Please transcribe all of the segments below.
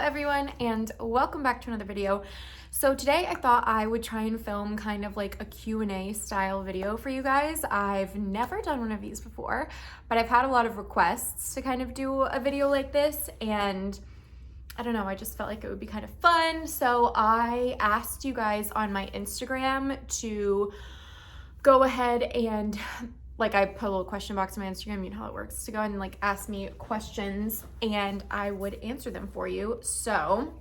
everyone, and welcome back to another video. So today I thought I would try and film kind of like a Q&A style video for you guys. I've never done one of these before, but I've had a lot of requests to kind of do a video like this, and I don't know, I just felt like it would be kind of fun. So I asked you guys on my Instagram to go ahead and I put a little question box on my Instagram, you know how it works, to go ahead and ask me questions and I would answer them for you. So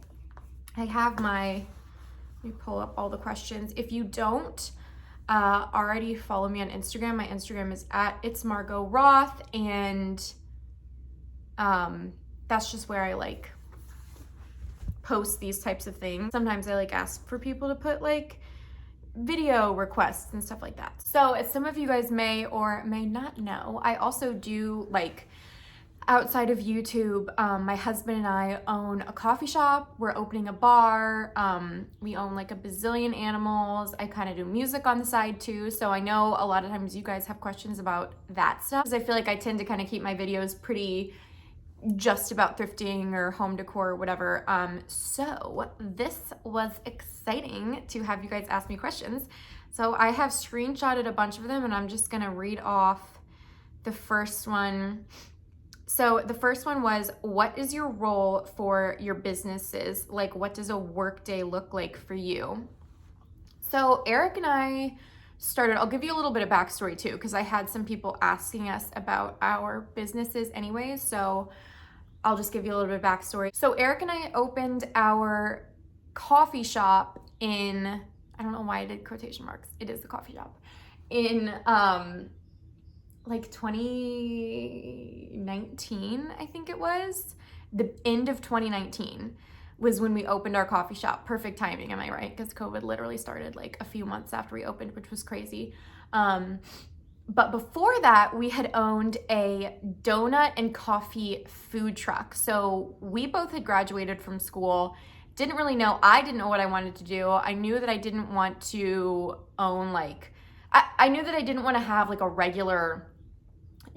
I have let me pull up all the questions. If you don't already follow me on Instagram, my Instagram is at It's Margot Roth, and that's just where I post these types of things. Sometimes I ask for people to put video requests and stuff like that. So as some of you guys may or may not know, I also do outside of YouTube, my husband and I own a coffee shop. We're opening a bar. We own a bazillion animals. I kind of do music on the side too. So I know a lot of times you guys have questions about that stuff, because I feel like I tend to kind of keep my videos pretty just about thrifting or home decor or whatever. So this was exciting to have you guys ask me questions. So I have screenshotted a bunch of them and I'm just gonna read off the first one. So the first one was, what is your role for your businesses? What does a work day look like for you? So Eric and I started, I'll give you a little bit of backstory too, because I had some people asking us about our businesses anyways, so I'll just give you a little bit of backstory. So Eric and I opened our coffee shop in, I don't know why I did quotation marks, it is the coffee shop, in 2019, I think it was. The end of 2019 was when we opened our coffee shop. Perfect timing, am I right? Because COVID literally started a few months after we opened, which was crazy. But before that, we had owned a donut and coffee food truck. So we both had graduated from school, didn't really know, I didn't know what I wanted to do. I knew that I didn't want to own I knew that I didn't want to have a regular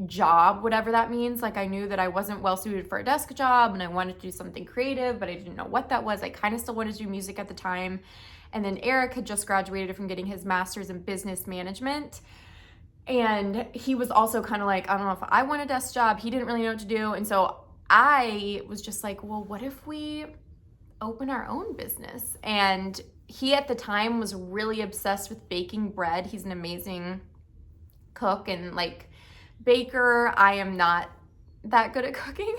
job, whatever that means. I knew that I wasn't well suited for a desk job and I wanted to do something creative, but I didn't know what that was. I kind of still wanted to do music at the time. And then Eric had just graduated from getting his master's in business management. And he was also kind of I don't know if I want a desk job. He didn't really know what to do. And so I was just well, what if we open our own business? And he at the time was really obsessed with baking bread. He's an amazing cook and baker. I am not that good at cooking,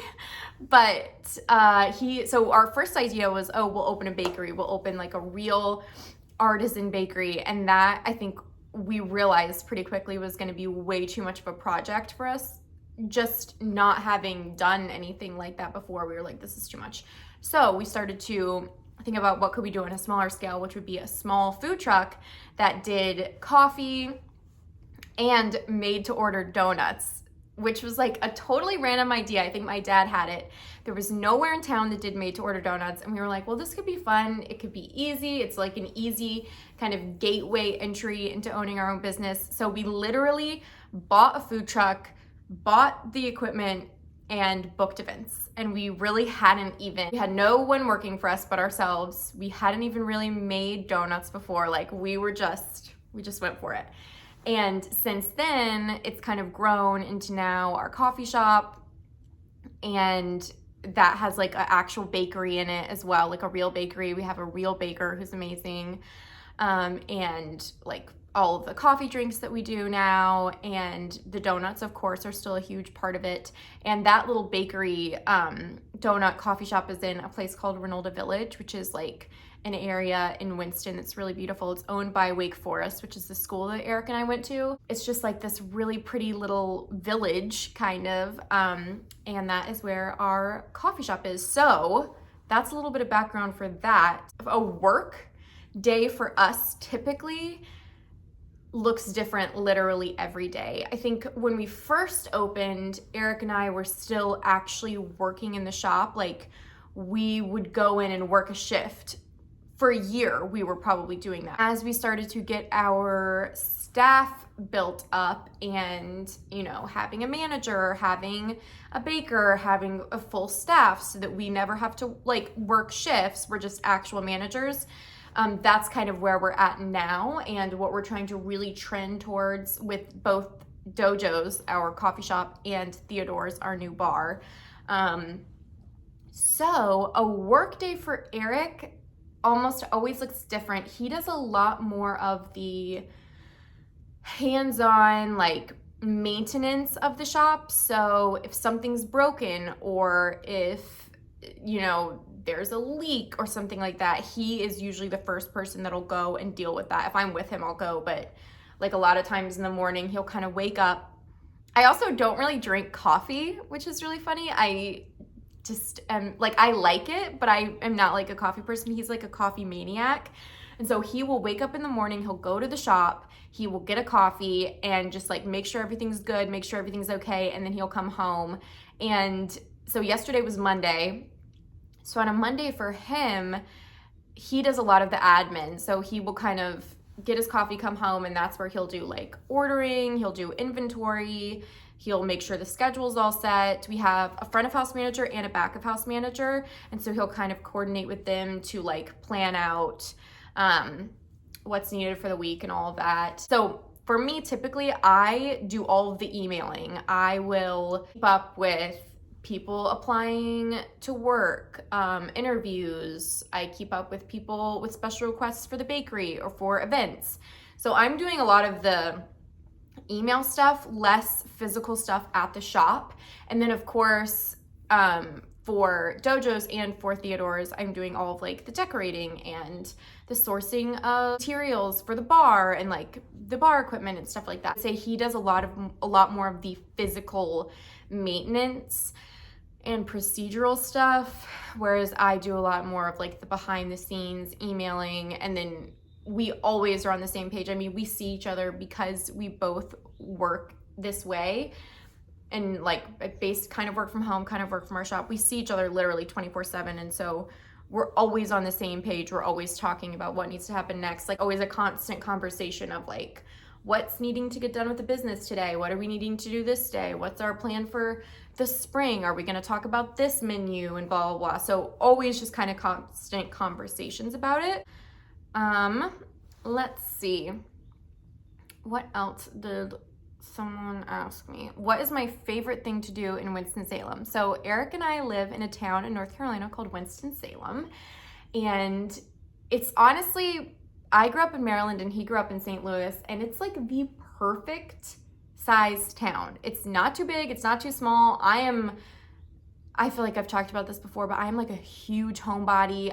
but so our first idea was, oh, we'll open a bakery. We'll open a real artisan bakery. And that, I think, we realized pretty quickly was going to be way too much of a project for us, just not having done anything like that before. We were this is too much. So we started to think about what could we do on a smaller scale, which would be a small food truck that did coffee and made to order donuts, which was a totally random idea. I think my dad had it. There was nowhere in town that did made to order donuts. And we were well, this could be fun. It could be easy. It's an easy kind of gateway entry into owning our own business. So we literally bought a food truck, bought the equipment, and booked events. And we really we had no one working for us but ourselves. We hadn't even really made donuts before. We just went for it. And since then, it's kind of grown into now our coffee shop, and that has an actual bakery in it as well, a real bakery. We have a real baker who's amazing, and all of the coffee drinks that we do now, and the donuts, of course, are still a huge part of it. And that little bakery, donut coffee shop is in a place called Renolda Village, which is an area in Winston that's really beautiful. It's owned by Wake Forest, which is the school that Eric and I went to. It's just this really pretty little village kind of, and that is where our coffee shop is. So that's a little bit of background for that. A work day for us typically looks different literally every day. I think when we first opened, Eric and I were still actually working in the shop. We would go in and work a shift. For a year, we were probably doing that. As we started to get our staff built up, and, you know, having a manager, having a baker, having a full staff so that we never have to like work shifts. We're just actual managers. That's kind of where we're at now, and what we're trying to really trend towards with both Dojo's, our coffee shop, and Theodore's, our new bar. So a work day for Eric almost always looks different. He does a lot more of the hands-on like maintenance of the shop. So if something's broken, or if, you know, there's a leak or something like that, he is usually the first person that'll go and deal with that. If I'm with him, I'll go, but like a lot of times in the morning, he'll kind of wake up. I also don't really drink coffee, which is really funny. I just am like, I like it, but I am not like a coffee person. He's like a coffee maniac. And so he will wake up in the morning, he'll go to the shop, he will get a coffee and just like make sure everything's good, make sure everything's okay, and then he'll come home. And so yesterday was Monday. So on a Monday for him, he does a lot of the admin. So he will kind of get his coffee, come home, and that's where he'll do like ordering, he'll do inventory, he'll make sure the schedule's all set. We have a front of house manager and a back of house manager, and so he'll kind of coordinate with them to like plan out what's needed for the week and all of that. So for me, typically I do all of the emailing. I will keep up with people applying to work, interviews. I keep up with people with special requests for the bakery or for events. So I'm doing a lot of the email stuff, less physical stuff at the shop. And then of course, for Dojo's and for Theodore's, I'm doing all of like the decorating and the sourcing of materials for the bar and like the bar equipment and stuff like that. I'd say he does a lot more of the physical maintenance and procedural stuff, whereas I do a lot more of like the behind the scenes emailing. And then we always are on the same page. I mean, we see each other because we both work this way and like based kind of work from home, kind of work from our shop. We see each other literally 24/7. And so we're always on the same page. We're always talking about what needs to happen next. Like always a constant conversation of like, what's needing to get done with the business today? What are we needing to do this day? What's our plan for the spring? Are we going to talk about this menu and blah, blah, blah. So always just kind of constant conversations about it. Let's see. What else did someone ask me? What is my favorite thing to do in Winston-Salem? So Eric and I live in a town in North Carolina called Winston-Salem. And it's honestly, I grew up in Maryland and he grew up in St. Louis, and it's like the perfect sized town. It's not too big, it's not too small. I feel like I've talked about this before, but I'm like a huge homebody.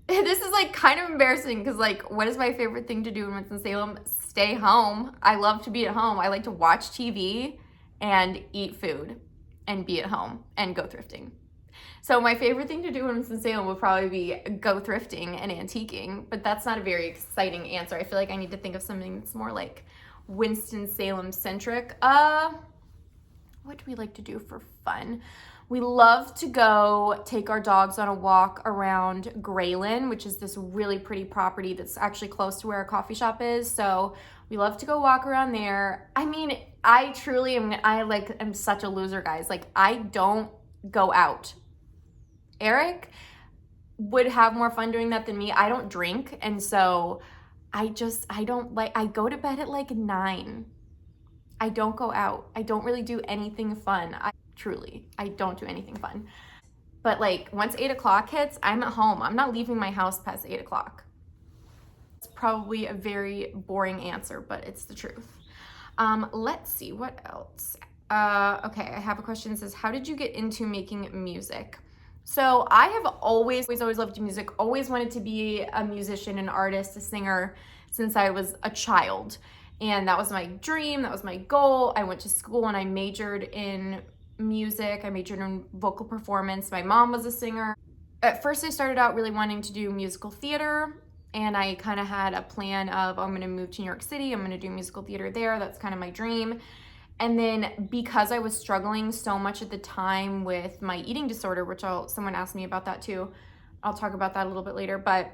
This is like kind of embarrassing because like, what is my favorite thing to do in Winston-Salem? Stay home. I love to be at home. I like to watch TV and eat food and be at home and go thrifting. So my favorite thing to do in Winston-Salem would probably be go thrifting and antiquing, but that's not a very exciting answer. I feel like I need to think of something that's more like Winston-Salem centric. What do we like to do for fun? We love to go take our dogs on a walk around Grayland, which is this really pretty property that's actually close to where our coffee shop is. So we love to go walk around there. I mean, I truly am such a loser, guys. Like, I don't go out. Eric would have more fun doing that than me. I don't drink, and so I go to bed at like 9. I don't go out. I don't really do anything fun. I don't do anything fun. But like once 8 o'clock hits, I'm at home. I'm not leaving my house past 8 o'clock. It's probably a very boring answer, but it's the truth. Let's see, what else? Okay, I have a question that says, how did you get into making music? So I have always loved music, always wanted to be a musician, an artist, a singer since I was a child. And that was my dream, that was my goal. I went to school and I majored in music. I majored in vocal performance. My mom was a singer. At first I started out really wanting to do musical theater, and I kind of had a plan of, I'm gonna move to New York City, I'm gonna do musical theater there. That's kind of my dream. And then because I was struggling so much at the time with my eating disorder, which someone asked me about that too. I'll talk about that a little bit later, but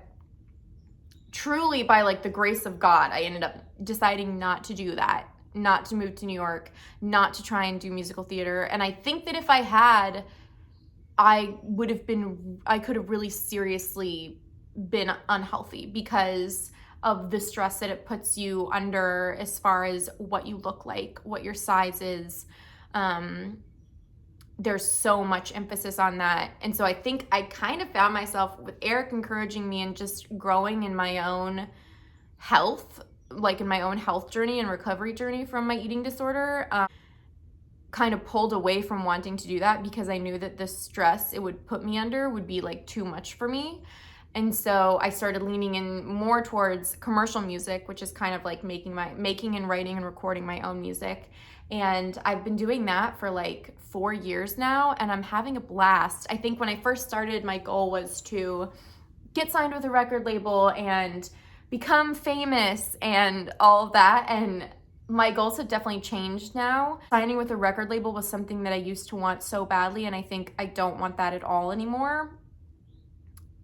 truly by like the grace of God, I ended up deciding not to do that, not to move to New York, not to try and do musical theater. And I think that if I had, I could have really seriously been unhealthy because of the stress that it puts you under as far as what you look like, what your size is. There's so much emphasis on that. And so I think I kind of found myself with Eric encouraging me and just growing in my own health, like in my own health journey and recovery journey from my eating disorder. Kind of pulled away from wanting to do that because I knew that the stress it would put me under would be like too much for me. And so I started leaning in more towards commercial music, which is kind of like making and writing and recording my own music. And I've been doing that for like 4 years now, and I'm having a blast. I think when I first started, my goal was to get signed with a record label and become famous and all of that. And my goals have definitely changed now. Signing with a record label was something that I used to want so badly, and I think I don't want that at all anymore.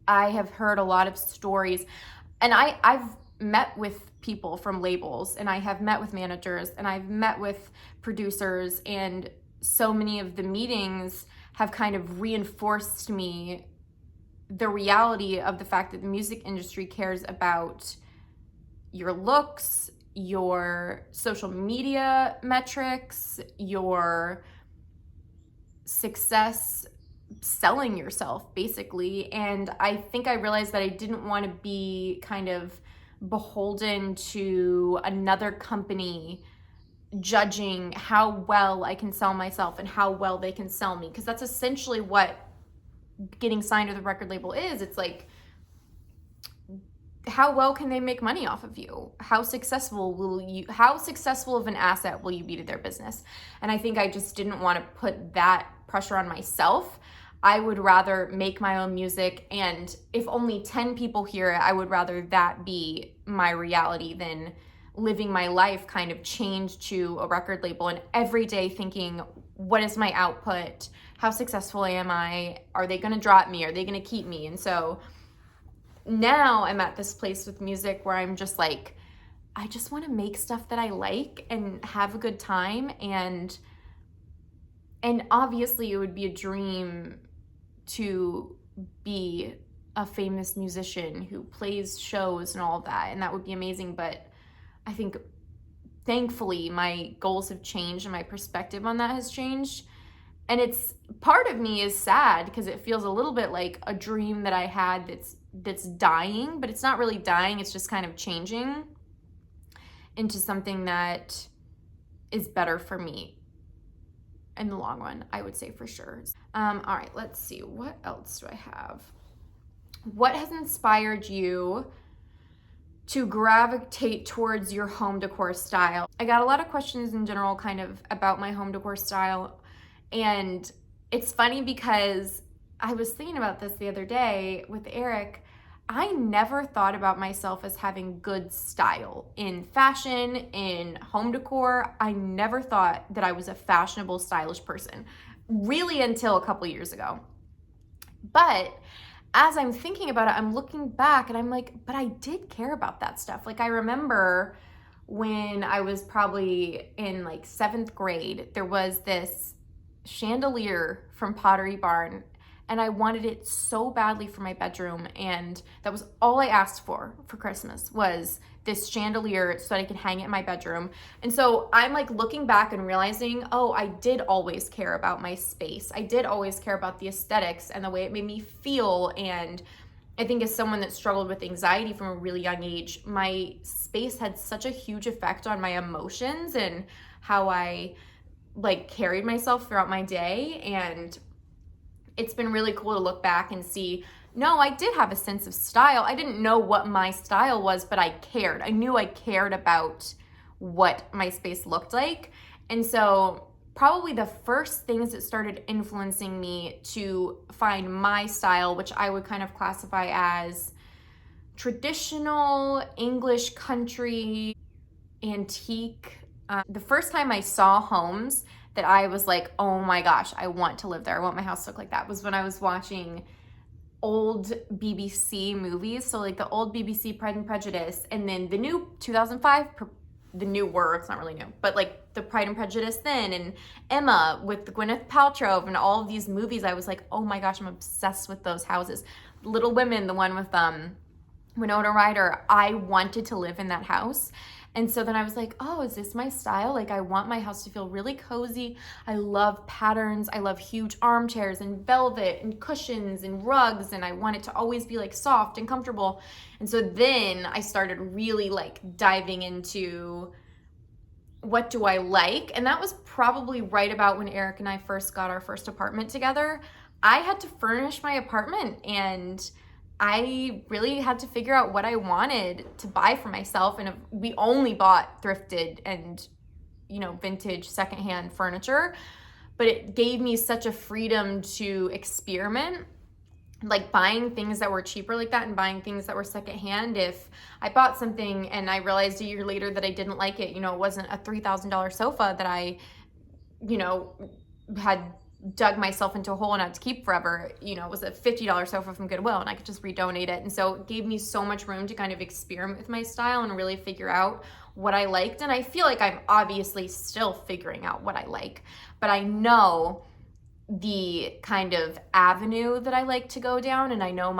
I have heard a lot of stories, and I've met with people from labels, and I have met with managers, and I've met with producers, and so many of the meetings have kind of reinforced me the reality of the fact that the music industry cares about your looks, your social media metrics, your success selling yourself, basically. And I think I realized that I didn't want to be kind of beholden to another company judging how well I can sell myself and how well they can sell me, because that's essentially what getting signed with a record label is. It's like, how well can they make money off of you? How successful of an asset will you be to their business? And I think I just didn't want to put that pressure on myself. I would rather make my own music, and if only 10 people hear it, I would rather that be my reality than living my life kind of chained to a record label and every day thinking, what is my output? How successful am I? Are they going to drop me? Are they going to keep me? And so now I'm at this place with music where I'm just like, I just want to make stuff that I like and have a good time. And obviously it would be a dream to be a famous musician who plays shows and all of that, and that would be amazing. But I think thankfully my goals have changed and my perspective on that has changed. And it's, part of me is sad because it feels a little bit like a dream that I had that's dying, but it's not really dying. It's just kind of changing into something that is better for me in the long run, I would say, for sure. All right, let's see. What else do I have? What has inspired you to gravitate towards your home decor style? I got a lot of questions in general kind of about my home decor style. And it's funny because I was thinking about this the other day with Eric. I never thought about myself as having good style in fashion, in home decor. I never thought that I was a fashionable, stylish person, really, until a couple years ago. But as I'm thinking about it, I'm looking back and I'm like, but I did care about that stuff. Like, I remember when I was probably in like 7th grade, there was this chandelier from Pottery Barn, and I wanted it so badly for my bedroom, and that was all I asked for Christmas, was this chandelier so that I could hang it in my bedroom. And so I'm like looking back and realizing, oh, I did always care about my space. I did always care about the aesthetics and the way it made me feel. And I think as someone that struggled with anxiety from a really young age, my space had such a huge effect on my emotions and how I like carried myself throughout my day. And it's been really cool to look back and see, no, I did have a sense of style. I didn't know what my style was, but I cared. I knew I cared about what my space looked like. And so probably the first things that started influencing me to find my style, which I would kind of classify as traditional, English, country, antique. The first time I saw homes that I was like, oh my gosh, I want to live there, I want my house to look like that, was when I was watching old BBC movies. So like the old BBC Pride and Prejudice, and then the new 2005, the newer, it's not really new, but like the Pride and Prejudice then, and Emma with Gwyneth Paltrow, and all of these movies. I was like, oh my gosh, I'm obsessed with those houses. Little Women, the one with Winona Ryder, I wanted to live in that house. And so then I was like, oh, is this my style? Like, I want my house to feel really cozy. I love patterns. I love huge armchairs and velvet and cushions and rugs. And I want it to always be like soft and comfortable. And so then I started really like diving into what do I like? And that was probably right about when Eric and I first got our first apartment together. I had to furnish my apartment, and I really had to figure out what I wanted to buy for myself. And we only bought thrifted and, vintage secondhand furniture, but it gave me such a freedom to experiment, like buying things that were cheaper like that and buying things that were secondhand. If I bought something and I realized a year later that I didn't like it, it wasn't a $3,000 sofa that I, had dug myself into a hole and had to keep forever. It was a $50 sofa from Goodwill, and I could just redonate it. And so it gave me so much room to kind of experiment with my style and really figure out what I liked. And I feel like I'm obviously still figuring out what I like, but I know the kind of avenue that I like to go down, and I know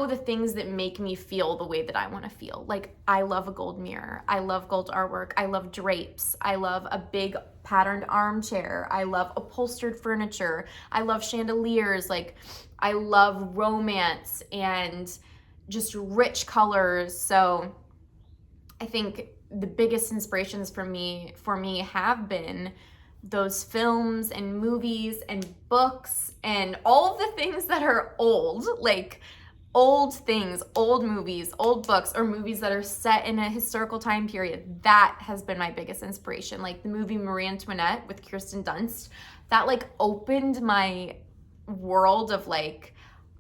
the things that make me feel the way that I want to feel. Like, I love a gold mirror. I love gold artwork. I love drapes. I love a big patterned armchair. I love upholstered furniture. I love chandeliers. Like, I love romance and just rich colors. So I think the biggest inspirations for me have been those films and movies and books and all of the things that are old, like old things, old movies, old books, or movies that are set in a historical time period. That has been my biggest inspiration. Like the movie Marie Antoinette with Kirsten Dunst, that like opened my world of like,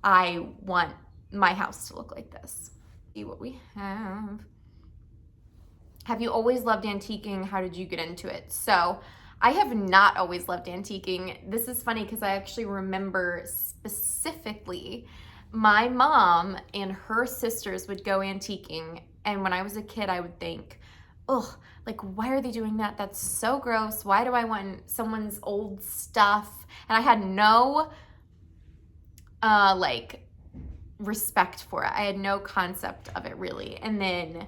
I want my house to look like this. See what we have. Have you always loved antiquing? How did you get into it? So I have not always loved antiquing. This is funny because I actually remember specifically my mom and her sisters would go antiquing, and when I was a kid I would think, ugh, like why are they doing that? That's so gross. Why do I want someone's old stuff? And I had no like respect for it. I had no concept of it really. And then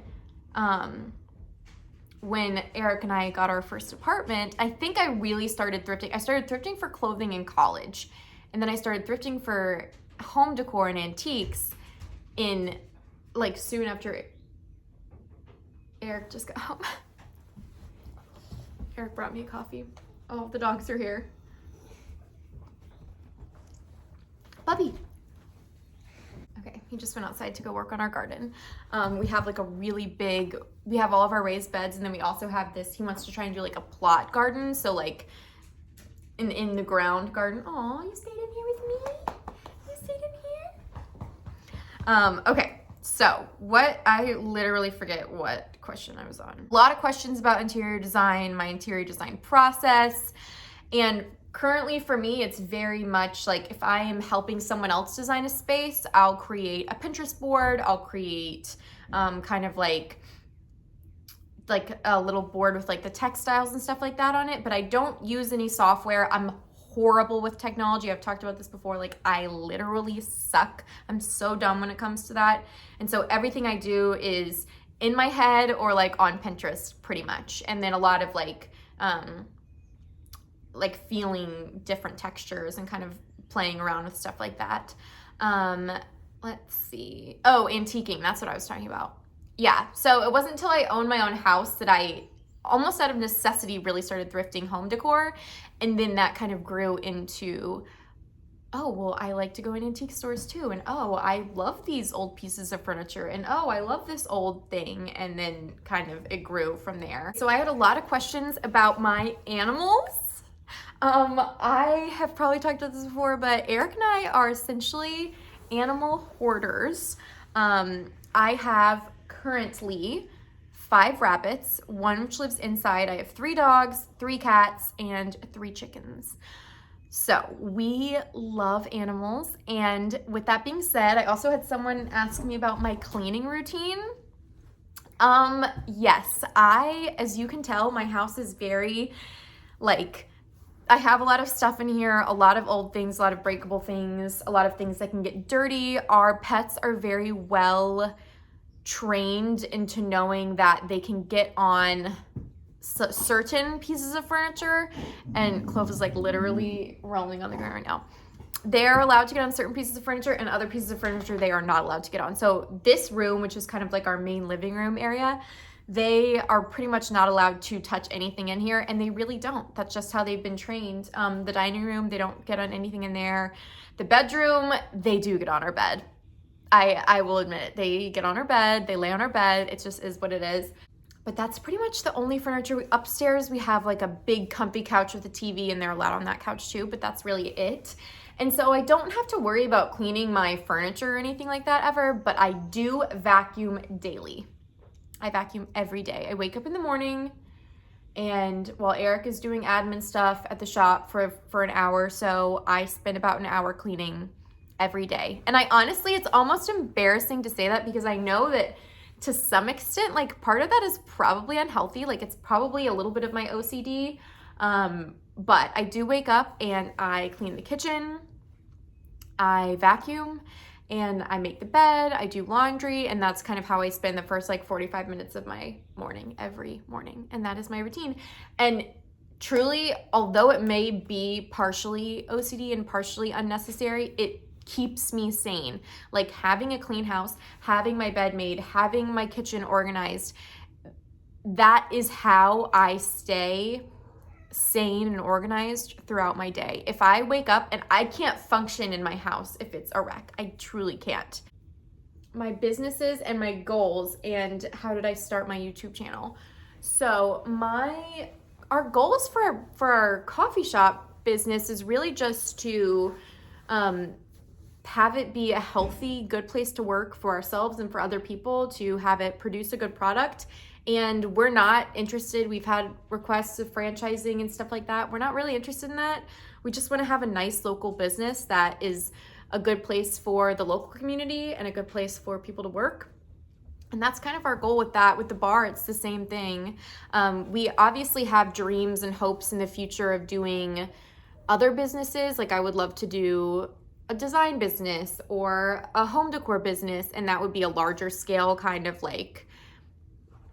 when Eric and I got our first apartment, I think I really started thrifting. I started thrifting for clothing in college, and then I started thrifting for home decor and antiques in like soon after Eric just got home. Eric brought me a coffee. Oh, the dogs are here. Bubby. Okay, he just went outside to go work on our garden. We have like we have all of our raised beds, and then we also have this, he wants to try and do like a plot garden. So like in the ground garden. Aw, you stayed in here with me? You stayed in here? Okay, so I literally forget what question I was on. A lot of questions about interior design, my interior design process, and currently for me, it's very much like if I am helping someone else design a space, I'll create a Pinterest board. I'll create kind of like a little board with like the textiles and stuff like that on it, but I don't use any software. I'm horrible with technology. I've talked about this before. Like I literally suck. I'm so dumb when it comes to that. And so everything I do is in my head or like on Pinterest pretty much. And then a lot of like feeling different textures and kind of playing around with stuff like that. Let's see. Oh, antiquing. That's what I was talking about. Yeah. So it wasn't until I owned my own house that I almost out of necessity really started thrifting home decor. And then that kind of grew into, oh, well, I like to go in antique stores too. And oh, I love these old pieces of furniture. And oh, I love this old thing. And then kind of it grew from there. So I had a lot of questions about my animals. I have probably talked about this before, but Eric and I are essentially animal hoarders. I have currently 5 rabbits, 1 which lives inside. I have 3 dogs, 3 cats, and 3 chickens. So we love animals. And with that being said, I also had someone ask me about my cleaning routine. Yes, as you can tell, my house is very, like, I have a lot of stuff in here, a lot of old things, a lot of breakable things, a lot of things that can get dirty. Our pets are very well trained into knowing that they can get on certain pieces of furniture, and Clove is like literally rolling on the ground right now. They're allowed to get on certain pieces of furniture, and other pieces of furniture they are not allowed to get on. So this room, which is kind of like our main living room area, they are pretty much not allowed to touch anything in here, and they really don't. That's just how they've been trained. The dining room, they don't get on anything in there. The bedroom, they do get on our bed. I will admit it. They get on our bed, they lay on our bed. It just is what it is. But that's pretty much the only furniture. Upstairs, we have like a big comfy couch with a TV, and they're allowed on that couch too, but that's really it. And so I don't have to worry about cleaning my furniture or anything like that ever, but I do vacuum daily. I vacuum every day. I wake up in the morning, and while Eric is doing admin stuff at the shop for an hour or so, I spend about an hour cleaning every day. And I honestly, it's almost embarrassing to say that, because I know that to some extent, like, part of that is probably unhealthy. Like, it's probably a little bit of my OCD. But I do wake up and I clean the kitchen, I vacuum, and I make the bed, I do laundry, and that's kind of how I spend the first like 45 minutes of my morning every morning. And that is my routine. And truly, although it may be partially OCD and partially unnecessary, it keeps me sane. Like, having a clean house, having my bed made, having my kitchen organized, that is how I stay sane and organized throughout my day. If I wake up and I can't function in my house if it's a wreck, I truly can't. My businesses and my goals, and how did I start my YouTube channel? So our goals for our coffee shop business is really just to have it be a healthy, good place to work for ourselves and for other people, to have it produce a good product. And we're not interested. We've had requests of franchising and stuff like that. We're not really interested in that. We just want to have a nice local business that is a good place for the local community and a good place for people to work. And that's kind of our goal with that. With the bar, it's the same thing. We obviously have dreams and hopes in the future of doing other businesses. Like, I would love to do a design business or a home decor business, and that would be a larger scale, kind of like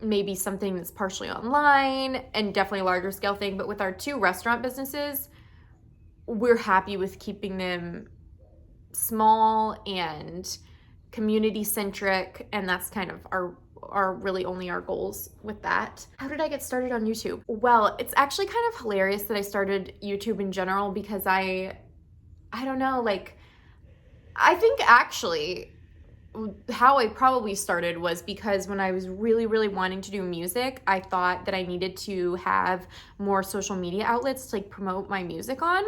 maybe something that's partially online, and definitely a larger scale thing. But with our two restaurant businesses, we're happy with keeping them small and community centric, and that's kind of our really only our goals with that. How did I get started on YouTube? Well, it's actually kind of hilarious that I started YouTube in general, because I don't know, like, I think actually how I probably started was because when I was really, really wanting to do music, I thought that I needed to have more social media outlets to like promote my music on.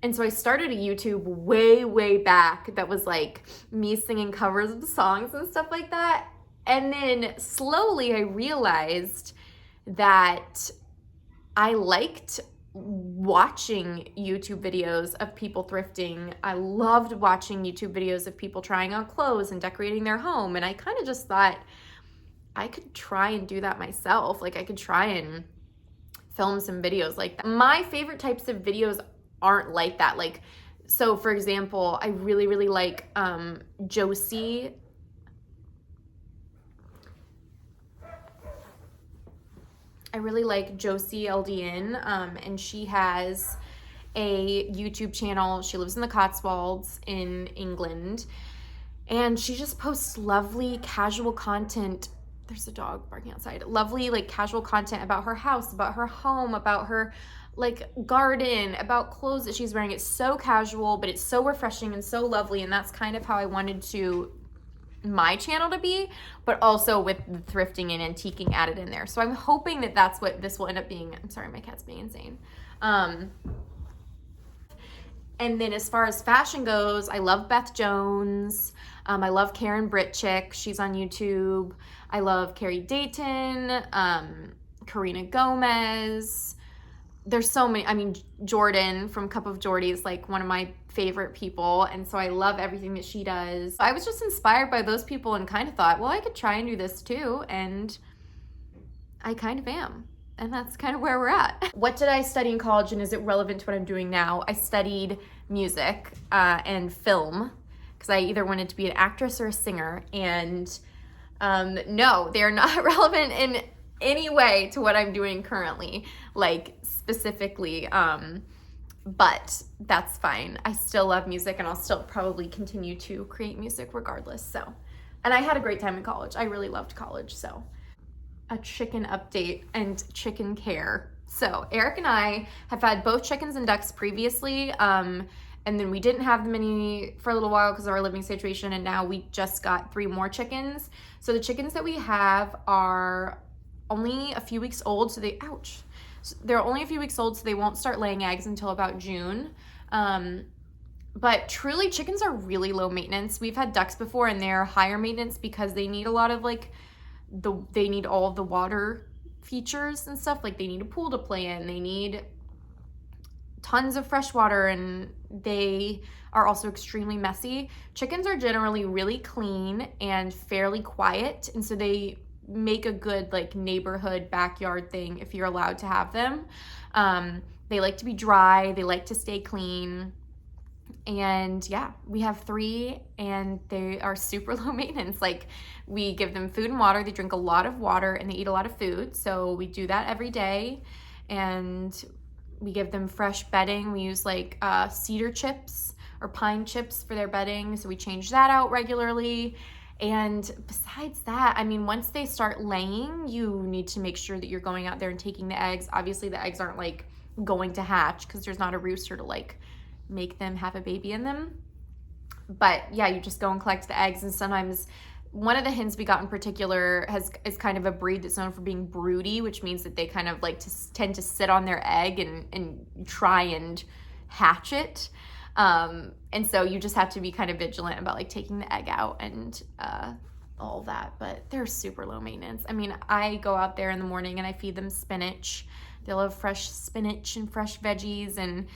And so I started a YouTube way, way back that was like me singing covers of songs and stuff like that. And then slowly I realized that I liked watching YouTube videos of people thrifting. I loved watching YouTube videos of people trying on clothes and decorating their home. And I kind of just thought I could try and do that myself. Like, I could try and film some videos like that. My favorite types of videos aren't like that. Like, so for example, I really, really like Josie. I really like Josie LDN, and she has a YouTube channel. She lives in the Cotswolds in England, and she just posts lovely casual content. There's a dog barking outside. Lovely, like, casual content about her house, about her home, about her like garden, about clothes that she's wearing. It's so casual, but it's so refreshing and so lovely, and that's kind of how I wanted my channel to be, but also with the thrifting and antiquing added in there. So I'm hoping that that's what this will end up being. I'm sorry, my cat's being insane. And then as far as fashion goes, I love Beth Jones. I love Karen Britchick. She's on YouTube. I love Carrie Dayton, Karina Gomez. there's so many. I mean, Jordan from Cup of Jordy is like one of my favorite people, and so I love everything that she does. I was just inspired by those people and kind of thought, well, I could try and do this too, and I kind of am. And that's kind of where we're at. What did I study in college, and is it relevant to what I'm doing now? I studied music and film, because I either wanted to be an actress or a singer, and no, they're not relevant in any way to what I'm doing currently, like specifically, but that's fine. I still love music, and I'll still probably continue to create music regardless. So, and I had a great time in college. I really loved college. So a chicken update and chicken care. So Eric and I have had both chickens and ducks previously, and then we didn't have them any for a little while because of our living situation, and now we just got 3 more chickens. So the chickens that we have are only a few weeks old, so they're only a few weeks old, so they won't start laying eggs until about June. But truly, chickens are really low maintenance. We've had ducks before, and they're higher maintenance because they need a lot of like they need all of the water features and stuff. Like they need a pool to play in, they need tons of fresh water, and they are also extremely messy. Chickens are generally really clean and fairly quiet, and so they make a good like neighborhood backyard thing if you're allowed to have them. They like to be dry, they like to stay clean, and yeah, we have 3, and they are super low maintenance. Like we give them food and water, they drink a lot of water, and they eat a lot of food, so we do that every day. And we give them fresh bedding. We use like cedar chips or pine chips for their bedding, so we change that out regularly. And besides that, I mean, once they start laying, you need to make sure that you're going out there and taking the eggs. Obviously, the eggs aren't like going to hatch because there's not a rooster to like make them have a baby in them. But yeah, you just go and collect the eggs. And sometimes one of the hens we got in particular is kind of a breed that's known for being broody, which means that they kind of like tend to sit on their egg and try and hatch it. And so you just have to be kind of vigilant about like taking the egg out and all that, but they're super low maintenance. I mean, I go out there in the morning and I feed them spinach. They'll have fresh spinach and fresh veggies, and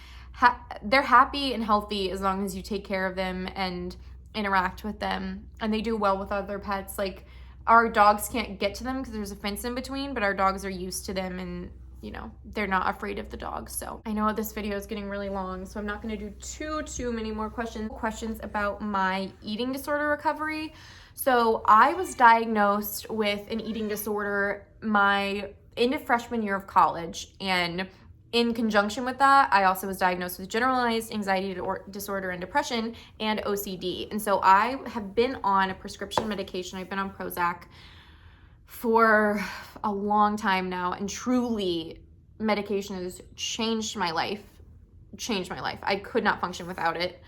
they're happy and healthy as long as you take care of them and interact with them, and they do well with other pets. Like our dogs can't get to them because there's a fence in between, but our dogs are used to them, and you know, they're not afraid of the dogs. So I know this video is getting really long, so I'm not going to do too many more questions about my eating disorder recovery. So I was diagnosed with an eating disorder my end of freshman year of college, and in conjunction with that, I also was diagnosed with generalized anxiety disorder and depression and OCD. And so I have been on a prescription medication. I've been on Prozac for a long time now, and truly medication has changed my life. I could not function without it.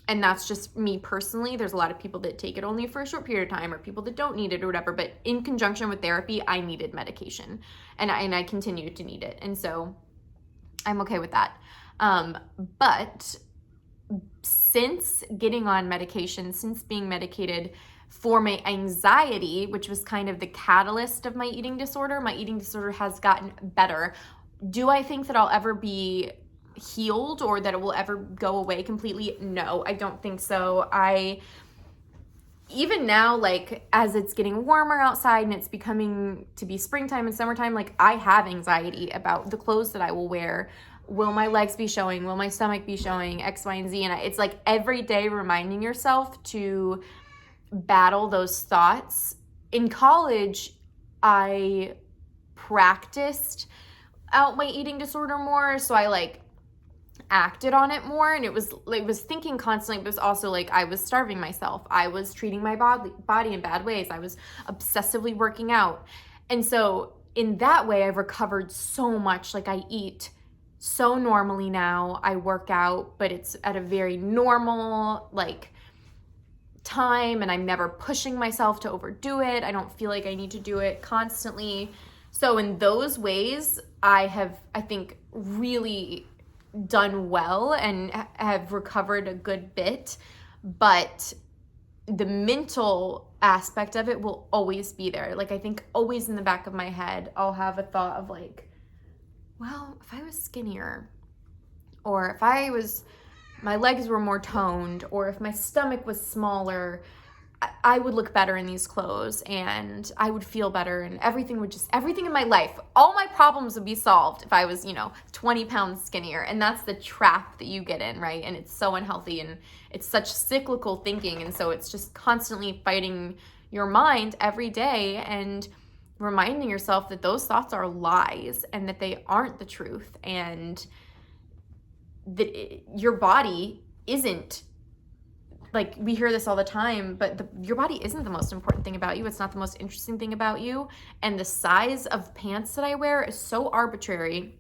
And that's just me personally. There's a lot of people that take it only for a short period of time, or people that don't need it or whatever, but in conjunction with therapy, I needed medication, and I continue to need it. And so I'm okay with that. But since getting on medication, since being medicated for my anxiety, which was kind of the catalyst of my eating disorder has gotten better. Do I think that I'll ever be healed or that it will ever go away completely? No, I don't think so. Even now, like as it's getting warmer outside and it's becoming to be springtime and summertime, like I have anxiety about the clothes that I will wear. Will my legs be showing? Will my stomach be showing? X, Y, and Z. And it's like every day reminding yourself to battle those thoughts. In college, I practiced out my eating disorder more, so I like acted on it more, and it was thinking constantly, but it was also like I was starving myself. I was treating my body in bad ways. I was obsessively working out. And so in that way, I've recovered so much. Like I eat so normally now. I work out, but it's at a very normal like time, and I'm never pushing myself to overdo it. I don't feel like I need to do it constantly. So in those ways, I think really done well and have recovered a good bit, but the mental aspect of it will always be there. Like I think always in the back of my head, I'll have a thought of like, well, if I was skinnier, or if my legs were more toned, or if my stomach was smaller, I would look better in these clothes and I would feel better, and everything in my life, all my problems would be solved if I was, 20 pounds skinnier. And that's the trap that you get in, right? And it's so unhealthy, and it's such cyclical thinking. And so it's just constantly fighting your mind every day and reminding yourself that those thoughts are lies and that they aren't the truth, and that your body isn't, like, we hear this all the time, but your body isn't the most important thing about you. It's not the most interesting thing about you. And the size of pants that I wear is so arbitrary.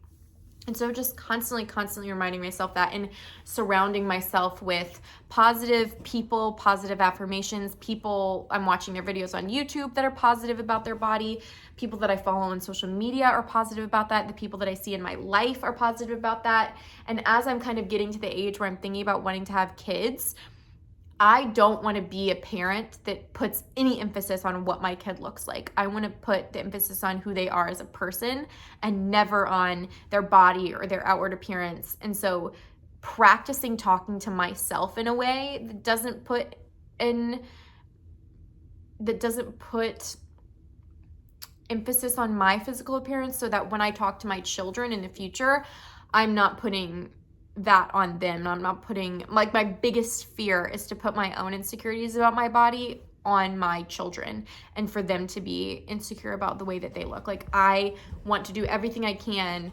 And so just constantly reminding myself that, and surrounding myself with positive people, positive affirmations, people, I'm watching their videos on YouTube that are positive about their body, people that I follow on social media are positive about that, the people that I see in my life are positive about that. And as I'm kind of getting to the age where I'm thinking about wanting to have kids, I don't want to be a parent that puts any emphasis on what my kid looks like. I want to put the emphasis on who they are as a person and never on their body or their outward appearance. And so practicing talking to myself in a way that doesn't put emphasis on my physical appearance, so that when I talk to my children in the future, I'm not putting that on them. I'm not putting, like, my biggest fear is to put my own insecurities about my body on my children and for them to be insecure about the way that they look. Like, I want to do everything I can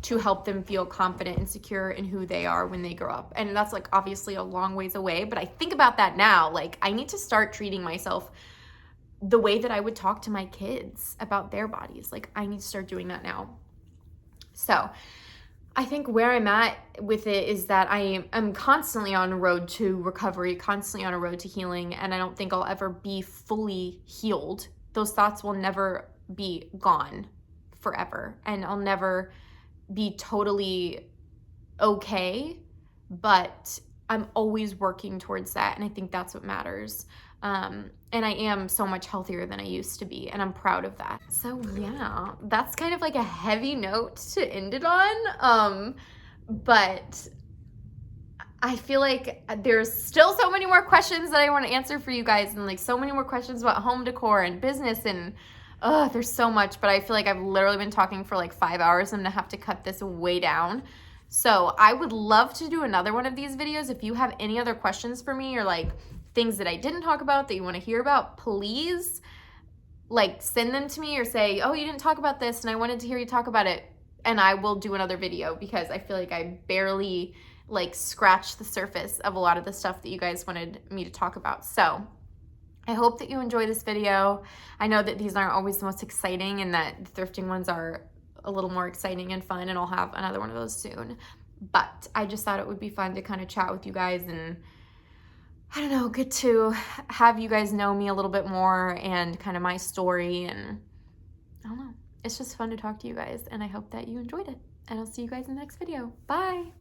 to help them feel confident and secure in who they are when they grow up. And that's, like, obviously a long ways away, but I think about that now. Like, I need to start treating myself the way that I would talk to my kids about their bodies. Like, I need to start doing that now. So I think where I'm at with it is that I'm constantly on a road to recovery, constantly on a road to healing, and I don't think I'll ever be fully healed. Those thoughts will never be gone forever, and I'll never be totally okay, but I'm always working towards that, and I think that's what matters. And I am so much healthier than I used to be, and I'm proud of that. So yeah, that's kind of like a heavy note to end it on. But I feel like there's still so many more questions that I want to answer for you guys, and like so many more questions about home decor and business, and there's so much, but I feel like I've literally been talking for like 5 hours. I'm gonna have to cut this way down. So I would love to do another one of these videos. If you have any other questions for me, or like things that I didn't talk about that you want to hear about, please like send them to me, or say, oh, you didn't talk about this and I wanted to hear you talk about it, and I will do another video, because I feel like I barely like scratched the surface of a lot of the stuff that you guys wanted me to talk about. So I hope that you enjoy this video. I know that these aren't always the most exciting, and that the thrifting ones are a little more exciting and fun, and I'll have another one of those soon. But I just thought it would be fun to kind of chat with you guys, and I don't know, get to have you guys know me a little bit more and kind of my story. And I don't know, it's just fun to talk to you guys, and I hope that you enjoyed it. And I'll see you guys in the next video. Bye.